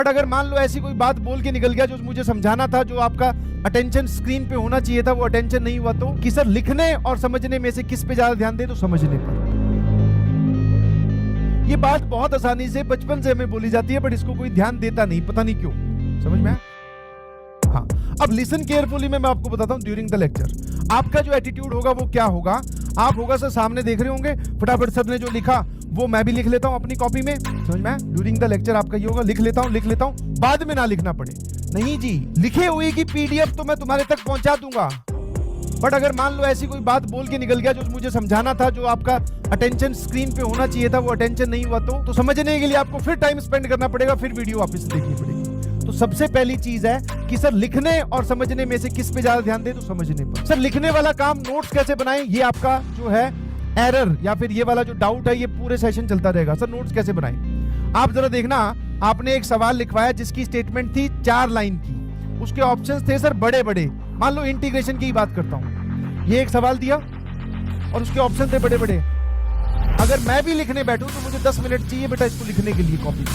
But अगर मान लो ऐसी कोई बात बोल के निकल गया जो मुझे समझाना था, जो आपका अटेंशन स्क्रीन पे होना चाहिए था, वो अटेंशन नहीं हुआ, तो कि सर लिखने और समझने में से किस पे ज्यादा ध्यान दे, तो समझने पर। ये बात बहुत आसानी से बचपन से हमें बोली जाती है, बट इसको कोई ध्यान देता नहीं, पता नहीं क्यों। समझ में आया? हाँ, अब लिसन केयरफुली में मैं आपको बताता हूं ड्यूरिंग द लेक्चर आपका जो एटीट्यूड होगा वो क्या होगा। आप होगा सर सामने देख रहे होंगे, फटाफट सर ने जो लिखा वो मैं भी लिख लेता हूं अपनी कॉपी में। समझ में आया? ड्यूरिंग द लेक्चर आपका ये होगा, लिख लेता हूं, बाद में ना लिखना पड़े। नहीं जी, लिखे हुए की पीडीएफ तो मैं तुम्हारे तक पहुंचा दूंगा, बट अगर मान लो ऐसी कोई बात बोल के निकल गया जो मुझे समझाना था, जो आपका अटेंशन स्क्रीन पे होना चाहिए था, वो अटेंशन नहीं हुआ, तो समझने के लिए आपको फिर टाइम स्पेंड करना पड़ेगा, फिर वीडियो वापस देखनी पड़ेगी। तो सबसे पहली चीज है कि सर लिखने और समझने में से किस पे ज्यादा ध्यान दे, तो समझने पर। सर लिखने वाला काम नोट्स कैसे बनाएं, ये आपका जो है एरर या फिर ये वाला जो डाउट है, ये पूरे सेशन चलता रहेगा। सर नोट्स कैसे बनाएं, आप जरा देखना, आपने एक सवाल लिखवाया जिसकी स्टेटमेंट थी 4 लाइन की, उसके ऑप्शंस थे सर बड़े बड़े। मान लो इंटीग्रेशन की बात करता हूं, ये एक सवाल दिया और उसके ऑप्शन थे बड़े बड़े। अगर मैं भी लिखने बैठूं तो मुझे 10 मिनट चाहिए बेटा इसको लिखने के लिए कॉपी।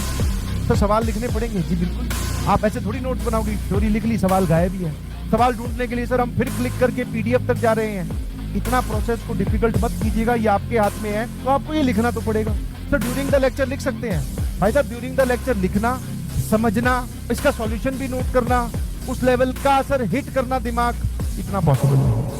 तो सवाल लिखने पड़ेंगे जी, बिल्कुल। आप ऐसे थोड़ी नोट्स बनाओगे, थ्योरी लिख ली, सवाल गायब ही है। सवाल ढूंढने के लिए सर हम फिर क्लिक करके पीडीएफ तक जा रहे हैं। इतना प्रोसेस को डिफिकल्ट मत कीजिएगा, ये आपके हाथ में है, तो आपको ये लिखना तो पड़ेगा। सर ड्यूरिंग द लेक्चर लिख सकते हैं भाई साहब, ड्यूरिंग द लेक्चर लिखना, समझना, इसका सॉल्यूशन भी नोट करना, उस लेवल का सर हिट करना दिमाग, इतना पॉसिबल नहीं है।